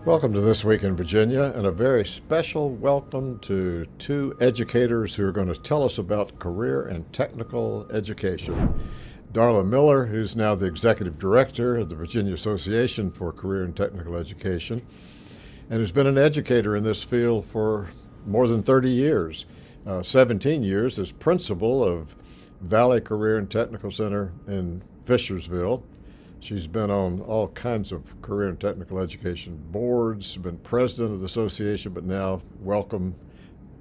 Welcome to This Week in Virginia, and a very special welcome to two educators who are going to tell us about career and technical education. Darla Miller, who's now the Executive Director of the Virginia Association for Career and Technical Education, and who's been an educator in this field for more than 30 years, 17 years as principal of Valley Career and Technical Center in Fishersville. She's been on all kinds of career and technical education boards, been president of the association, but now welcome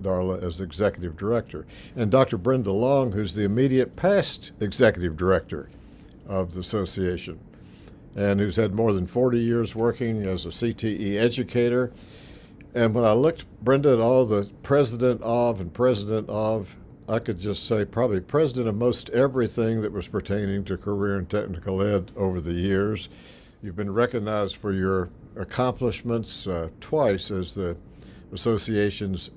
Darla as executive director. And Dr. Brenda Long, who's the immediate past executive director of the association, and who's had more than 40 years working as a CTE educator. And when I looked, Brenda, at all the president of, I could just say probably president of most everything that was pertaining to career and technical ed over the years. You've been recognized for your accomplishments twice as the association's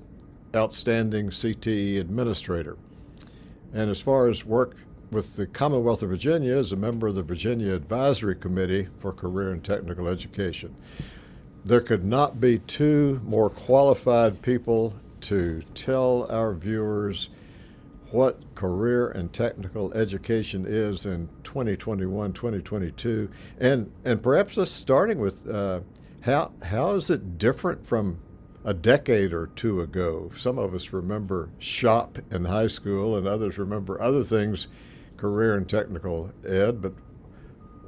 outstanding CTE administrator. And as far as work with the Commonwealth of Virginia, as a member of the Virginia Advisory Committee for Career and Technical Education. There could not be two more qualified people to tell our viewers what career and technical education is in 2021, 2022, and perhaps just starting with how is it different from a decade or two ago? Some of us remember shop in high school, and others remember other things, career and technical ed, but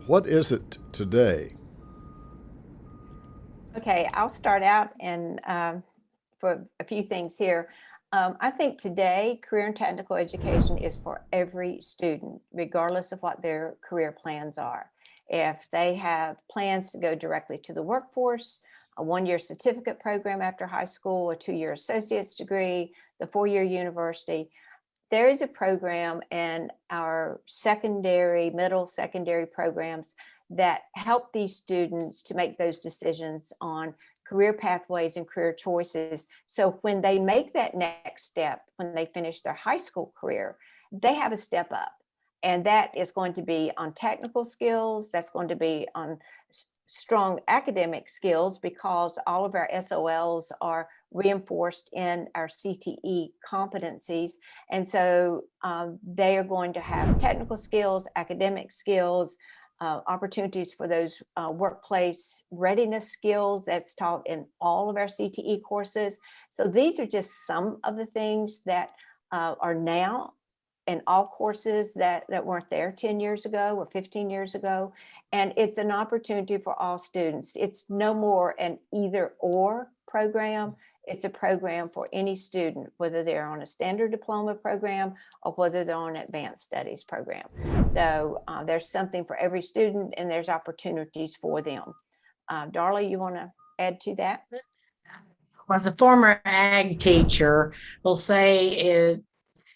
what is it today? Okay, I'll start out and for a few things here. I think today, career and technical education is for every student, regardless of what their career plans are. If they have plans to go directly to the workforce, a one-year certificate program after high school, a two-year associate's degree, the four-year university, there is a program in our middle secondary programs that help these students to make those decisions on career pathways and career choices. So when they make that next step, when they finish their high school career, they have a step up. And that is going to be on technical skills, that's going to be on strong academic skills, because all of our SOLs are reinforced in our CTE competencies. And so they are going to have technical skills, academic skills, opportunities for those workplace readiness skills that's taught in all of our CTE courses. So these are just some of the things that are now in all courses that weren't there 10 years ago or 15 years ago. And it's an opportunity for all students. It's no more an either or program. It's a program for any student, whether they're on a standard diploma program or whether they're on an advanced studies program. So there's something for every student, and there's opportunities for them. Darla, you want to add to that? As a former ag teacher, will say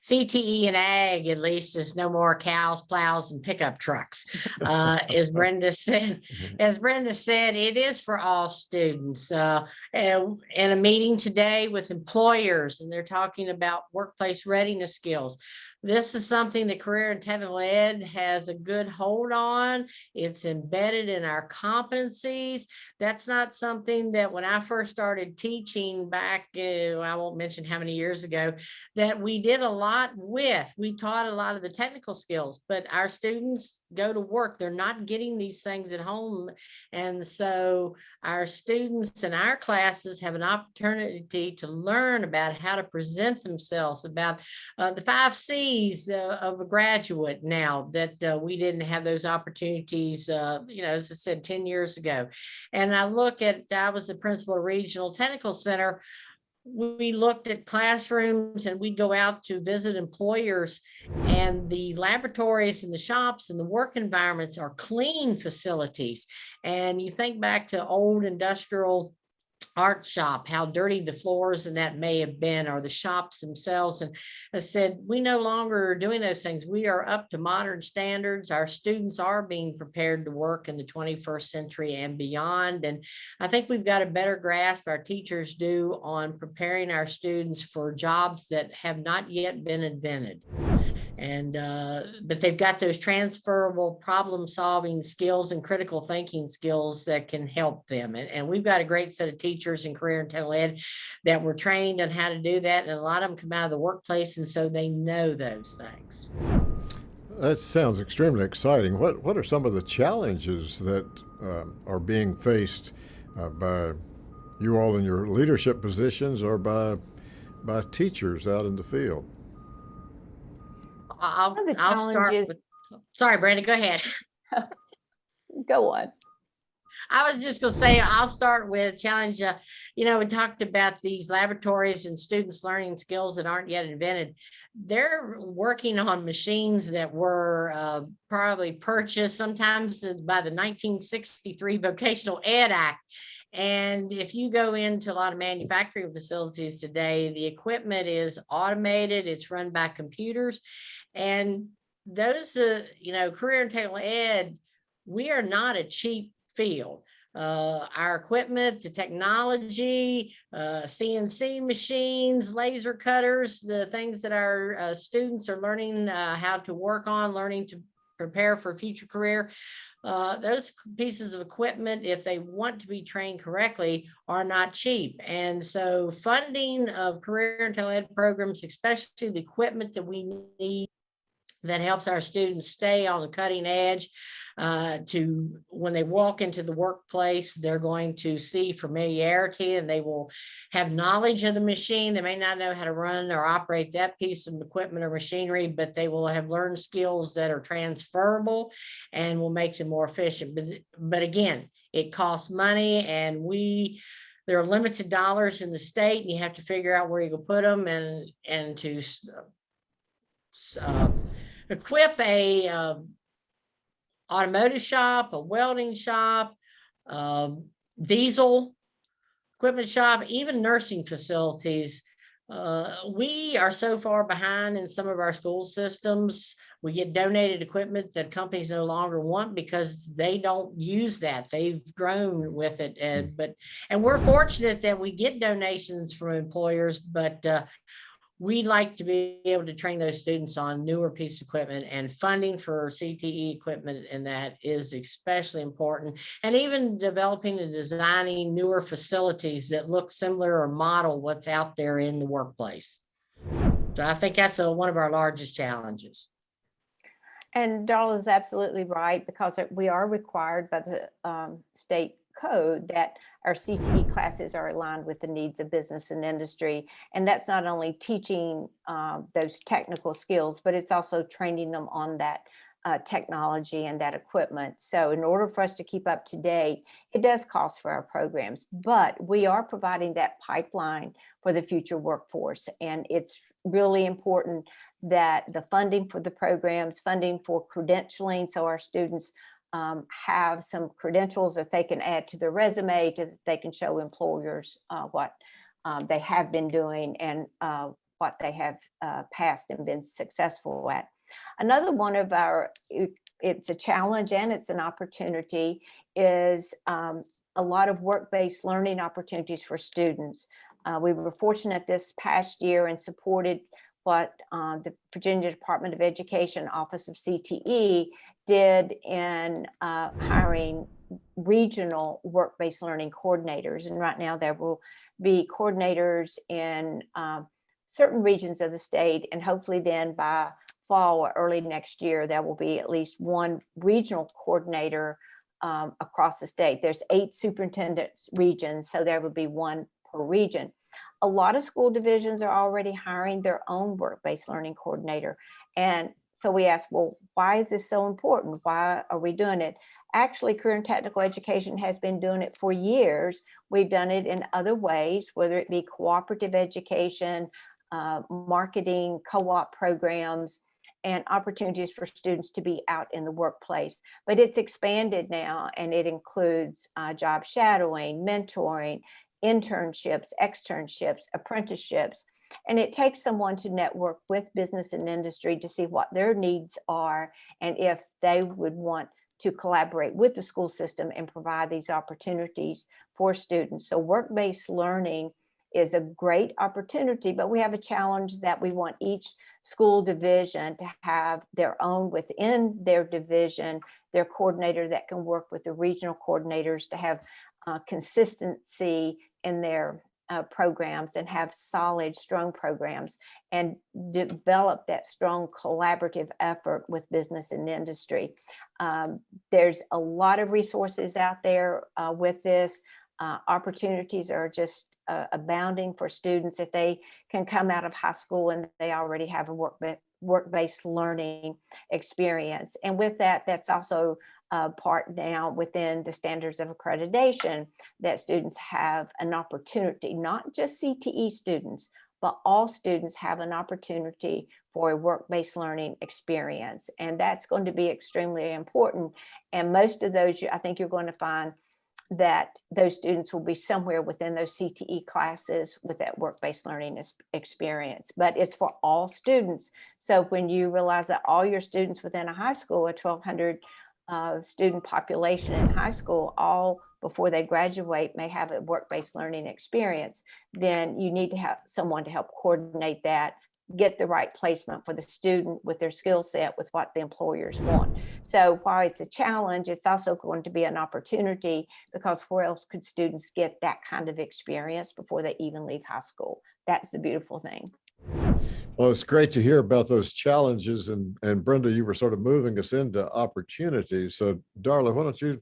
CTE and ag, at least, is no more cows, plows, and pickup trucks. As Brenda said, it is for all students. In a meeting today with employers, and they're talking about workplace readiness skills. This is something that career and technical ed has a good hold on. It's embedded in our competencies. That's not something that when I first started teaching back, I won't mention how many years ago, that we did a lot with. We taught a lot of the technical skills, but our students go to work. They're not getting these things at home. And so our students in our classes have an opportunity to learn about how to present themselves, about the 5 C's of a graduate now, that we didn't have those opportunities, as I said, 10 years ago. And I was the principal of Regional Technical Center. We looked at classrooms, and we'd go out to visit employers, and the laboratories and the shops and the work environments are clean facilities. And you think back to old industrial art shop, how dirty the floors and that may have been, or the shops themselves. And I said, we no longer are doing those things. We are up to modern standards. Our students are being prepared to work in the 21st century and beyond. And I think we've got a better grasp, our teachers do, on preparing our students for jobs that have not yet been invented. And but they've got those transferable problem solving skills and critical thinking skills that can help them. And we've got a great set of teachers in career and technical ed that were trained on how to do that. And a lot of them come out of the workplace, and so they know those things. That sounds extremely exciting. What are some of the challenges that are being faced by you all in your leadership positions or by teachers out in the field? One of the I'll start challenges, with, sorry, Brenda, go ahead. go on. I was just going to say, I'll start with challenge. We talked about these laboratories and students learning skills that aren't yet invented. They're working on machines that were probably purchased sometimes by the 1963 Vocational Ed Act. And if you go into a lot of manufacturing facilities today, the equipment is automated, it's run by computers. And those, career and technical ed, we are not a cheap field. Our equipment, the technology, CNC machines, laser cutters, the things that our students are learning how to work on, learning to prepare for a future career. Those pieces of equipment, if they want to be trained correctly, are not cheap. And so funding of career and technical ed programs, especially the equipment that we need that helps our students stay on the cutting edge, to when they walk into the workplace, they're going to see familiarity and they will have knowledge of the machine. They may not know how to run or operate that piece of equipment or machinery, but they will have learned skills that are transferable and will make them more efficient. But again, it costs money, and there are limited dollars in the state, and you have to figure out where you go put them, and to equip a automotive shop, a welding shop, diesel equipment shop, even nursing facilities. We are so far behind in some of our school systems. We get donated equipment that companies no longer want because they don't use that. They've grown with it. And we're fortunate that we get donations from employers, but we like to be able to train those students on newer piece of equipment, and funding for CTE equipment, and that is especially important. And even developing and designing newer facilities that look similar or model what's out there in the workplace. So I think that's one of our largest challenges. And Darla is absolutely right, because we are required by the state code that our CTE classes are aligned with the needs of business and industry. And that's not only teaching those technical skills, but it's also training them on that technology and that equipment. So in order for us to keep up to date, it does cost for our programs, but we are providing that pipeline for the future workforce. And it's really important that the funding for the programs, funding for credentialing, so our students have some credentials that they can add to their resume, that they can show employers what they have been doing and what they have passed and been successful at. Another one of it's a challenge and it's an opportunity, is a lot of work-based learning opportunities for students. We were fortunate this past year and supported what the Virginia Department of Education Office of CTE did in hiring regional work-based learning coordinators. And right now there will be coordinators in certain regions of the state, and hopefully then by fall or early next year, there will be at least one regional coordinator across the state. There's 8 superintendents regions, so there would be one per region. A lot of school divisions are already hiring their own work-based learning coordinator. And so we asked, well, why is this so important? Why are we doing it? Actually, career and technical education has been doing it for years. We've done it in other ways, whether it be cooperative education, marketing, co-op programs, and opportunities for students to be out in the workplace. But it's expanded now, and it includes job shadowing, mentoring, internships, externships, apprenticeships. And it takes someone to network with business and industry to see what their needs are and if they would want to collaborate with the school system and provide these opportunities for students. So work-based learning is a great opportunity, but we have a challenge that we want each school division to have their own within their division, their coordinator that can work with the regional coordinators to have consistency in their programs and have solid, strong programs and develop that strong collaborative effort with business and industry. There's a lot of resources out there with this. Opportunities are just abounding for students if they can come out of high school and they already have a work-based learning experience. And with that, that's also part now within the standards of accreditation that students have an opportunity, not just CTE students, but all students have an opportunity for a work-based learning experience. And that's going to be extremely important. And most of those, I think you're going to find that those students will be somewhere within those CTE classes with that work-based learning experience, but it's for all students. So when you realize that all your students within a high school, a 1,200 student population in high school, all before they graduate may have a work-based learning experience, then you need to have someone to help coordinate that, get the right placement for the student with their skill set with what the employers want. So while it's a challenge, it's also going to be an opportunity, because where else could students get that kind of experience before they even leave high school? That's the beautiful thing. Well, it's great to hear about those challenges. And Brenda, you were sort of moving us into opportunities. So Darla, why don't you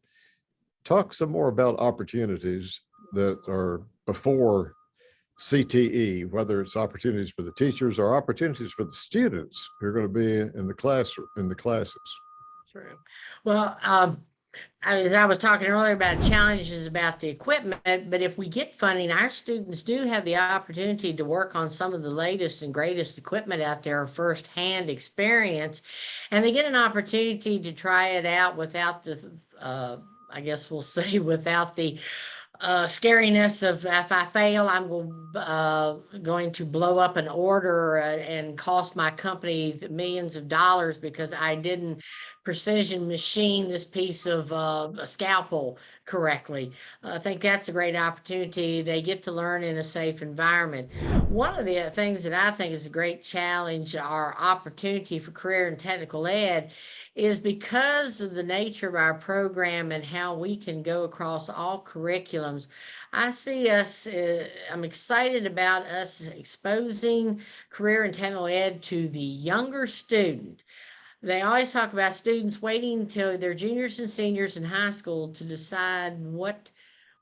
talk some more about opportunities that are before CTE, whether it's opportunities for the teachers or opportunities for the students who are going to be in the classroom, in the classes. True. Well, I was talking earlier about challenges about the equipment, but if we get funding, our students do have the opportunity to work on some of the latest and greatest equipment out there, firsthand experience, and they get an opportunity to try it out without the, I guess we'll say, without the scariness of, if I fail, I'm going to blow up an order and cost my company millions of dollars because I didn't precision machine this piece of a scalpel correctly. I think that's a great opportunity. They get to learn in a safe environment. One of the things that I think is a great challenge or opportunity for career and technical ed is because of the nature of our program and how we can go across all curriculums. I see us, I'm excited about us exposing career and technical ed to the younger student. They always talk about students waiting until they're juniors and seniors in high school to decide what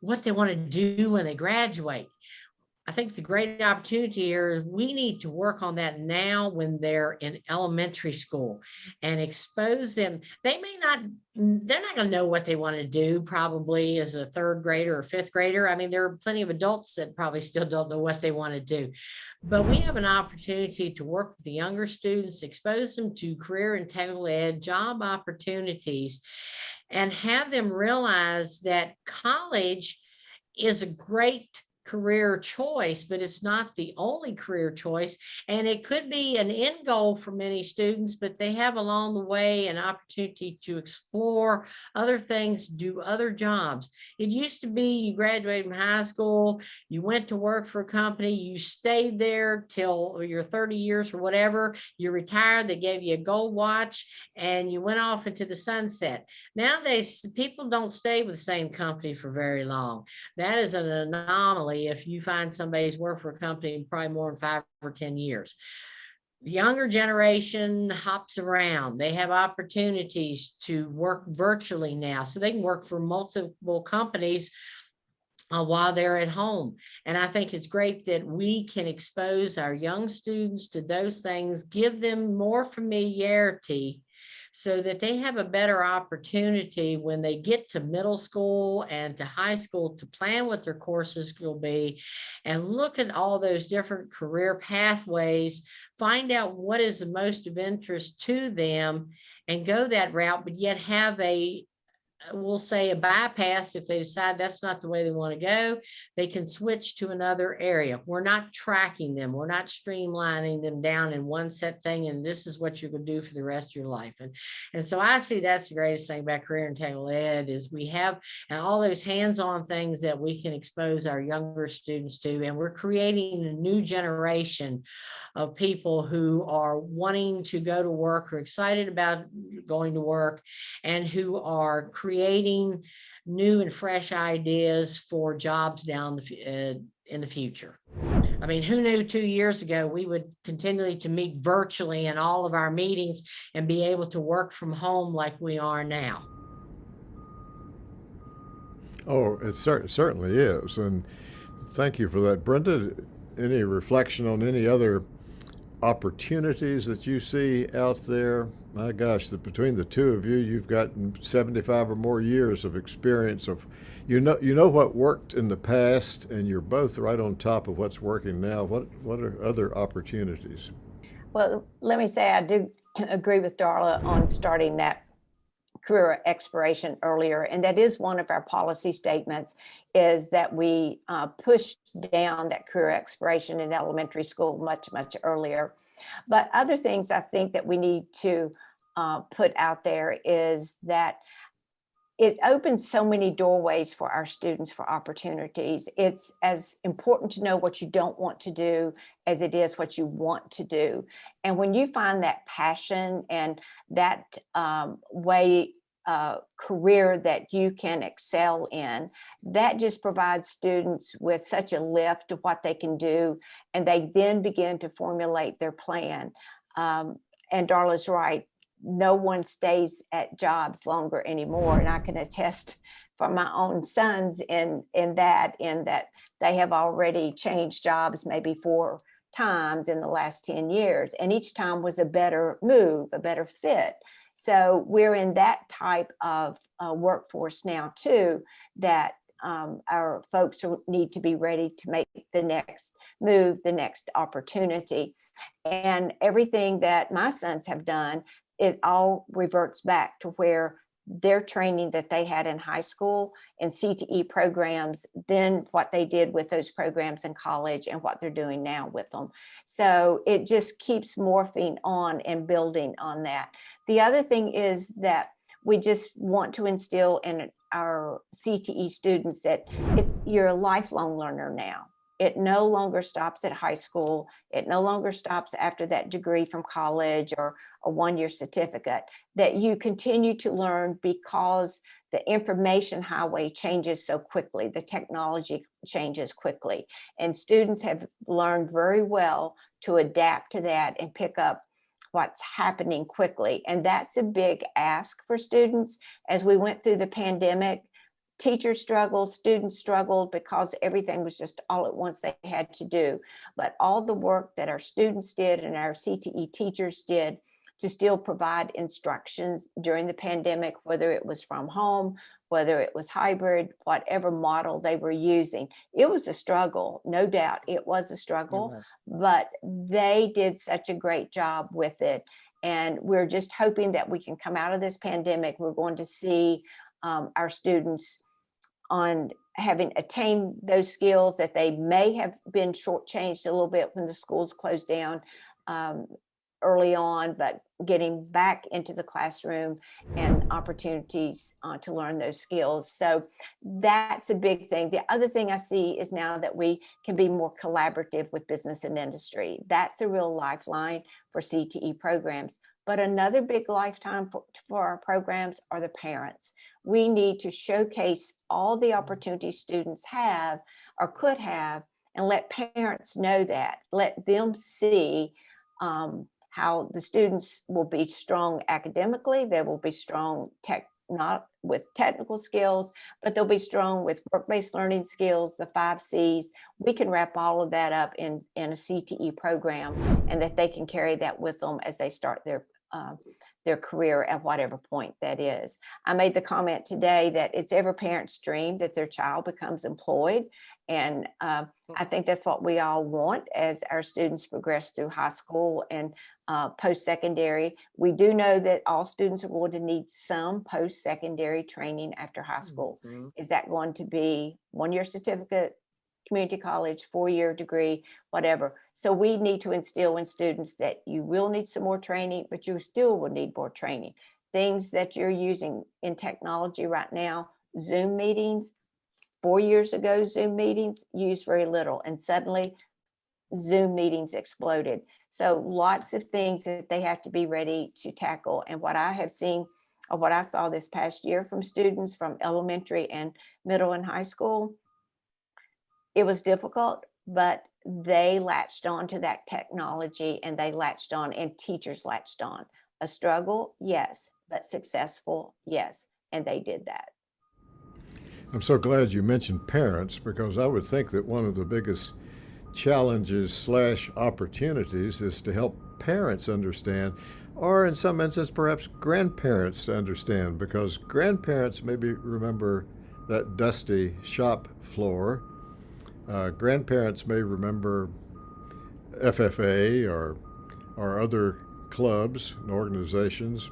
they want to do when they graduate. I think the great opportunity here is we need to work on that now when they're in elementary school and expose them. They're not going to know what they want to do probably as a third grader or fifth grader. I mean, there are plenty of adults that probably still don't know what they want to do, but we have an opportunity to work with the younger students, expose them to career and technical ed job opportunities, and have them realize that college is a great career choice, but it's not the only career choice. And it could be an end goal for many students, but they have along the way an opportunity to explore other things, do other jobs. It used to be you graduated from high school, you went to work for a company, you stayed there till you're 30 years or whatever, you retired, they gave you a gold watch, and you went off into the sunset. Nowadays, people don't stay with the same company for very long. That is an anomaly if you find somebody's worked for a company probably more than 5 or 10 years. The younger generation hops around. They have opportunities to work virtually now, so they can work for multiple companies while they're at home. And I think it's great that we can expose our young students to those things, give them more familiarity so that they have a better opportunity when they get to middle school and to high school to plan what their courses will be and look at all those different career pathways, find out what is the most of interest to them and go that route, but yet have a we'll say a bypass. If they decide that's not the way they want to go, they can switch to another area. We're not tracking them. We're not streamlining them down in one set thing, and this is what you're going to do for the rest of your life. And so I see that's the greatest thing about career and technical ed is we have and all those hands-on things that we can expose our younger students to, and we're creating a new generation of people who are wanting to go to work, or excited about going to work, and who are creating new and fresh ideas for jobs down in the future. I mean, who knew 2 years ago we would continually to meet virtually in all of our meetings and be able to work from home like we are now? Oh, it certainly is. And thank you for that. Brenda, any reflection on any other opportunities that you see out there? My gosh, between the two of you, you've got 75 or more years of experience of, you know what worked in the past, and you're both right on top of what's working now. What are other opportunities? Well, let me say I do agree with Darla on starting that career exploration earlier, and that is one of our policy statements, is that we push down that career exploration in elementary school much earlier. But other things I think that we need to put out there is that it opens so many doorways for our students for opportunities. It's as important to know what you don't want to do as it is what you want to do. And when you find that passion and that career that you can excel in, that just provides students with such a lift to what they can do, and they then begin to formulate their plan. And Darla's right. No one stays at jobs longer anymore. And I can attest from my own sons in that they have already changed jobs maybe 4 times in the last 10 years. And each time was a better move, a better fit. So we're in that type of workforce now too, that our folks need to be ready to make the next move, the next opportunity. And everything that my sons have done, it all reverts back to where their training that they had in high school and CTE programs, then what they did with those programs in college and what they're doing now with them. So it just keeps morphing on and building on that. The other thing is that we just want to instill in our CTE students that you're a lifelong learner now. It no longer stops at high school. It no longer stops after that degree from college or a 1-year certificate, that you continue to learn because the information highway changes so quickly. The technology changes quickly, and students have learned very well to adapt to that and pick up what's happening quickly. And that's a big ask for students. As we went through the pandemic, teachers struggled, students struggled because everything was just all at once they had to do. But all the work that our students did and our CTE teachers did to still provide instructions during the pandemic, whether it was from home, whether it was hybrid, whatever model they were using, it was a struggle, no doubt. It was a struggle, but they did such a great job with it. And we're just hoping that we can come out of this pandemic. We're going to see our students on having attained those skills that they may have been shortchanged a little bit when the schools closed down early on, but getting back into the classroom and opportunities to learn those skills. So that's a big thing. The other thing I see is now that we can be more collaborative with business and industry. That's a real lifeline for CTE programs. But another big lifetime for our programs are the parents. We need to showcase all the opportunities students have or could have, and let parents know that. Let them see how the students will be strong academically. They will be strong not with technical skills, but they'll be strong with work-based learning skills, the 5 C's. We can wrap all of that up in a CTE program, and that they can carry that with them as they start their career at whatever point that is. I made the comment today that it's every parent's dream that their child becomes employed, And I think that's what we all want as our students progress through high school and post-secondary. We do know that all students are going to need some post-secondary training after high school. Mhm. Is that going to be one-year certificate, community college, 4-year degree, whatever? So we need to instill in students that you will need some more training, but you still will need more training. Things that you're using in technology right now, Zoom meetings, 4 years ago, Zoom meetings used very little, and suddenly Zoom meetings exploded. So lots of things that they have to be ready to tackle. And what I have seen, or what I saw this past year from students from elementary and middle and high school, it was difficult, but they latched on to that technology, and they latched on, and teachers latched on. A struggle, yes, but successful, yes. And they did that. I'm so glad you mentioned parents, because I would think that one of the biggest challenges / opportunities is to help parents understand, or in some instances perhaps grandparents to understand, because grandparents maybe remember that dusty shop floor. Grandparents may remember FFA or other clubs and organizations.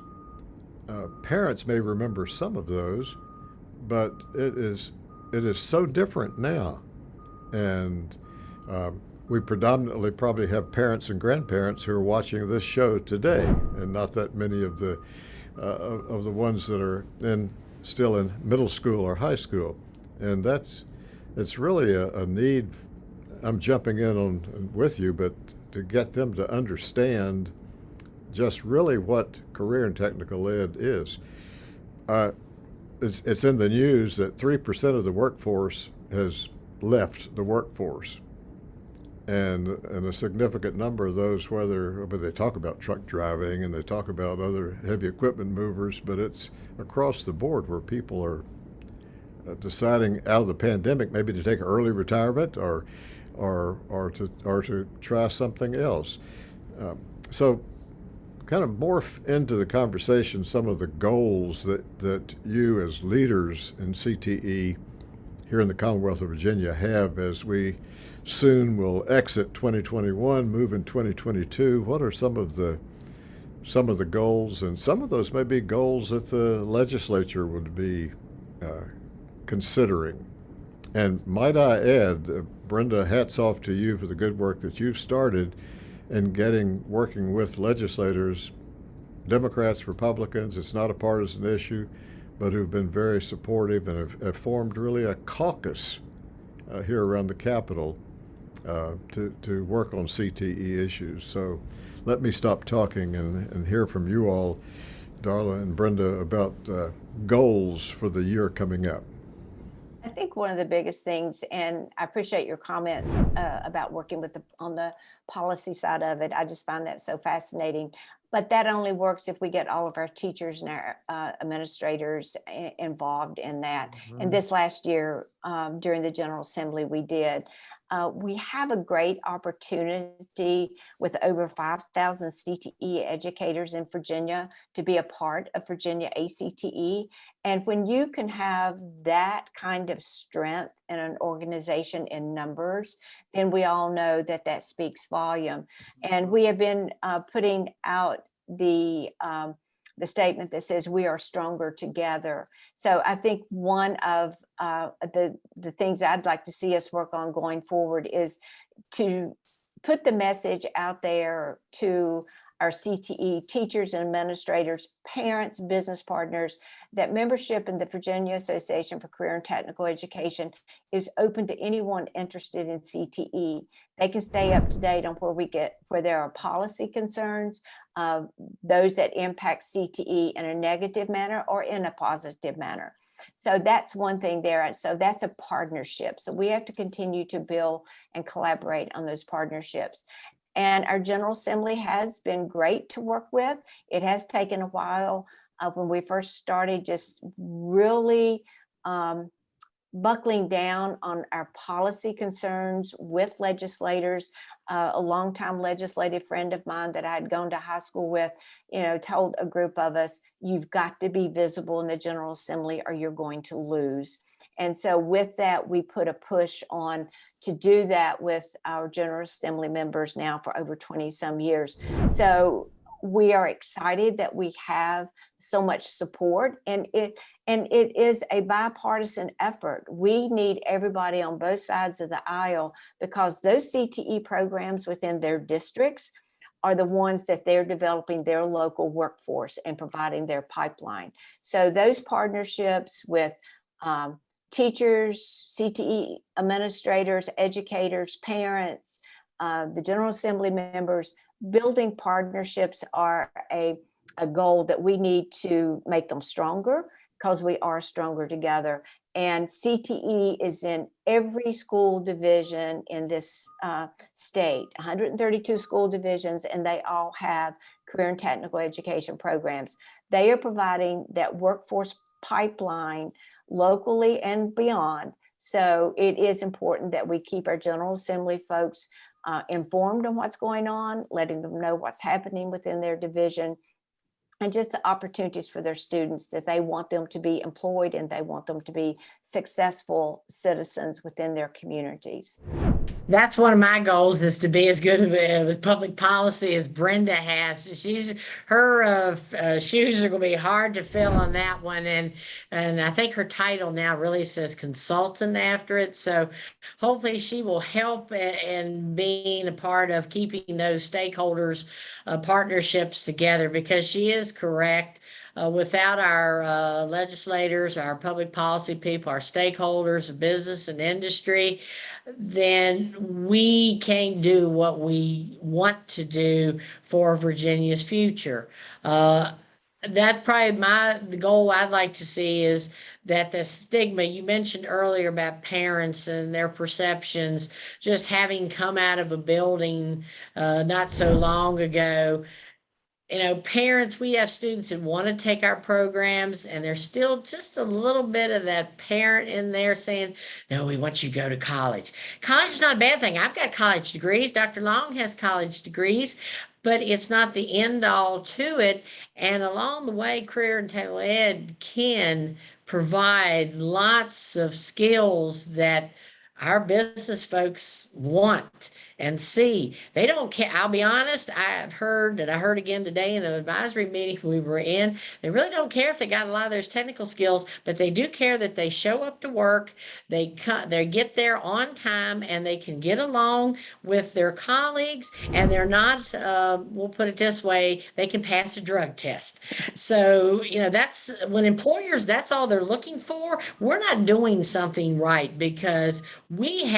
Parents may remember some of those, but it is so different now. And we predominantly probably have parents and grandparents who are watching this show today, and not that many of the ones that are still in middle school or high school. And it's really a need. I'm jumping in on with you, but to get them to understand just really what career and technical ed is. It's in the news that 3% of the workforce has left the workforce, and a significant number of those, but they talk about truck driving and they talk about other heavy equipment movers, but it's across the board where people are deciding out of the pandemic maybe to take early retirement or to try something else. So kind of morph into the conversation some of the goals that you as leaders in CTE here in the Commonwealth of Virginia have as we soon will exit 2021, move in 2022. What are some of the goals? And some of those may be goals that the legislature would be considering. And might I add, Brenda, hats off to you for the good work that you've started in working with legislators, Democrats, Republicans. It's not a partisan issue, but who've been very supportive and have formed really a caucus here around the Capitol to work on CTE issues. So let me stop talking and hear from you all, Darla and Brenda, about goals for the year coming up. I think one of the biggest things, and I appreciate your comments about working on the policy side of it. I just find that so fascinating. But that only works if we get all of our teachers and our administrators involved in that. Mhm. And this last year, during the General Assembly, we did. We have a great opportunity with over 5,000 CTE educators in Virginia to be a part of Virginia ACTE. And when you can have that kind of strength in an organization in numbers, then we all know that that speaks volume. And we have been putting out the statement that says we are stronger together. So I think one of the things I'd like to see us work on going forward is to put the message out there to our CTE teachers and administrators, parents, business partners, that membership in the Virginia Association for Career and Technical Education is open to anyone interested in CTE. They can stay up to date on where there are policy concerns, those that impact CTE in a negative manner or in a positive manner. So that's one thing there. And so that's a partnership. So we have to continue to build and collaborate on those partnerships. And our General Assembly has been great to work with. It has taken a while when we first started, just really buckling down on our policy concerns with legislators. A longtime legislative friend of mine that I had gone to high school with, told a group of us, you've got to be visible in the General Assembly or you're going to lose. And so with that, we put a push on to do that with our General Assembly members now for over 20 some years. So we are excited that we have so much support, and it is a bipartisan effort. We need everybody on both sides of the aisle, because those CTE programs within their districts are the ones that they're developing their local workforce and providing their pipeline. So those partnerships with teachers, CTE administrators, educators, parents, the General Assembly members, building partnerships are a goal that we need to make them stronger, because we are stronger together. And CTE is in every school division in this state, 132 school divisions, and they all have career and technical education programs. They are providing that workforce pipeline locally and beyond. So it is important that we keep our General Assembly folks informed on what's going on, letting them know what's happening within their division, and just the opportunities for their students, that they want them to be employed and they want them to be successful citizens within their communities. That's one of my goals, is to be as good with public policy as Brenda has. Her shoes are going to be hard to fill on that one, and I think her title now really says consultant after it. So hopefully she will help in being a part of keeping those stakeholders partnerships together, because she is correct. Without our legislators, our public policy people, our stakeholders, business and industry, then we can't do what we want to do for Virginia's future. That's probably the goal I'd like to see, is that the stigma you mentioned earlier about parents and their perceptions, just having come out of a building not so long ago. Parents, we have students that want to take our programs, and there's still just a little bit of that parent in there saying, no, we want you to go to college. College is not a bad thing. I've got college degrees. Dr. Long has college degrees, but it's not the end all to it. And along the way, career and technical ed can provide lots of skills that our business folks want and see. They don't care. I'll be honest, I heard again today in the advisory meeting we were in, they really don't care if they got a lot of those technical skills, but they do care that they show up to work, they get there on time, and they can get along with their colleagues, and they're not, we'll put it this way, they can pass a drug test. So, that's when employers, that's all they're looking for. We're not doing something right, because we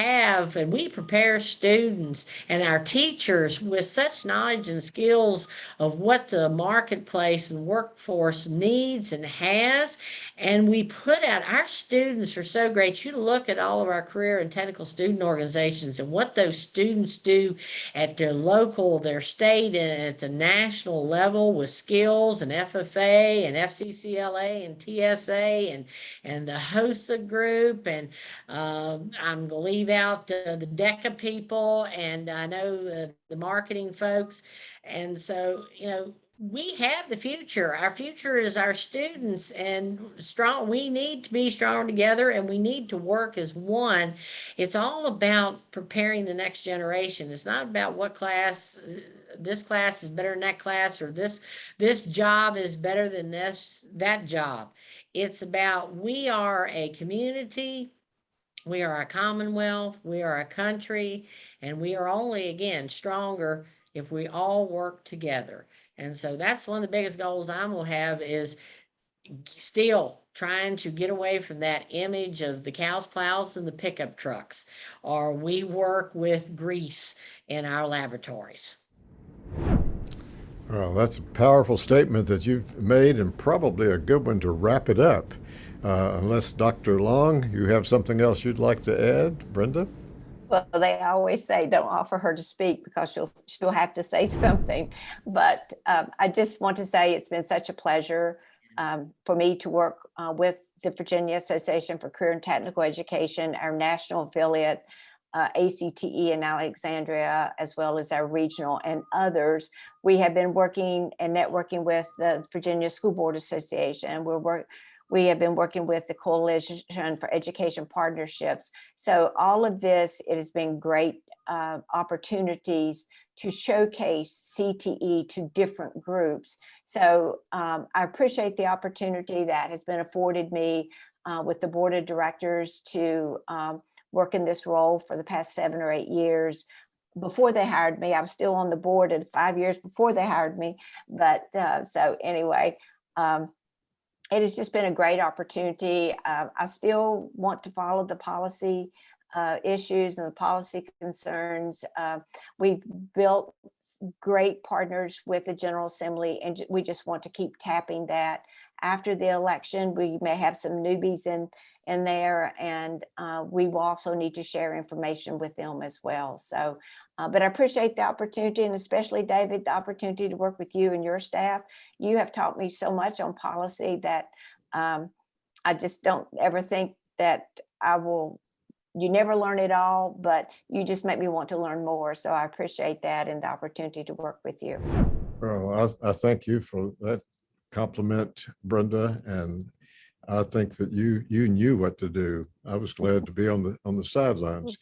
prepare students and our teachers with such knowledge and skills of what the marketplace and workforce needs and has. And we put out, our students are so great. You look at all of our career and technical student organizations and what those students do at their local, their state, and at the national level with skills and FFA and FCCLA and TSA and the HOSA group. And I'm going to leave out the DECA people, and I know the marketing folks. And so, we have the future. Our future is our students, and we need to be strong together, and we need to work as one. It's all about preparing the next generation. It's not about what this class is better than that class, or this job is better than that job. It's about, we are a community, we are a commonwealth, we are a country, and we are only, again, stronger if we all work together. And so that's one of the biggest goals I'm going to have, is still trying to get away from that image of the cows, plows, and the pickup trucks, or we work with grease in our laboratories. Well, that's a powerful statement that you've made, and probably a good one to wrap it up. Unless, Dr. Long, you have something else you'd like to add, Brenda? Well, they always say don't offer her to speak, because she'll have to say something. But I just want to say it's been such a pleasure for me to work with the Virginia Association for Career and Technical Education, our national affiliate, ACTE in Alexandria, as well as our regional and others. We have been working and networking with the Virginia School Board Association. We have been working with the Coalition for Education Partnerships. So all of this, it has been great opportunities to showcase CTE to different groups. So I appreciate the opportunity that has been afforded me with the board of directors to work in this role for the past 7 or 8 years. Before they hired me, I was still on the board at 5 years before they hired me. But so anyway, it has just been a great opportunity. I still want to follow the policy issues and the policy concerns. We've built great partners with the General Assembly, and we just want to keep tapping that. After the election, we may have some newbies in there, and we will also need to share information with them as well. So, but I appreciate the opportunity, and especially David, the opportunity to work with you and your staff. You have taught me so much on policy that I just don't ever think that you never learn it all, but you just make me want to learn more. So I appreciate that and the opportunity to work with you. Well, I thank you for that compliment, Brenda, and I think that you knew what to do. I was glad to be on the sidelines.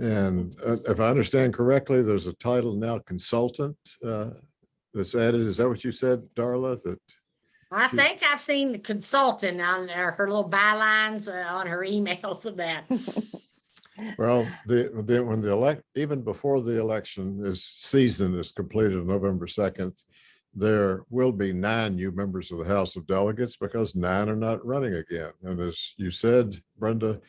And if I understand correctly, there's a title now, consultant, that's added. Is that what you said, Darla? That I think I've seen the consultant on her little bylines on her emails of that. well, even before the election season is completed on November 2nd, there will be 9 new members of the House of Delegates because 9 are not running again. And as you said, Brenda,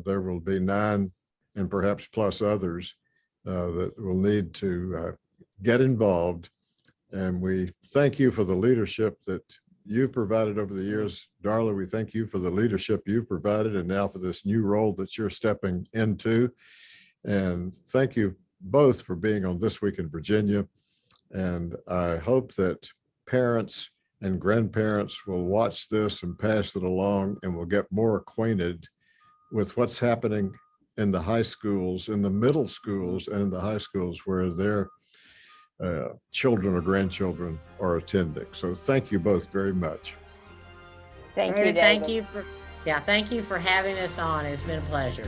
there will be 9 and perhaps plus others that will need to get involved. And we thank you for the leadership that you've provided over the years. Darla, we thank you for the leadership you've provided and now for this new role that you're stepping into. And thank you both for being on This Week in Virginia. And I hope that parents and grandparents will watch this and pass it along, and will get more acquainted with what's happening in the high schools, in the middle schools, and in the high schools where their children or grandchildren are attending. So thank you both very much. Thank you, David. Thank you for having us on. It's been a pleasure.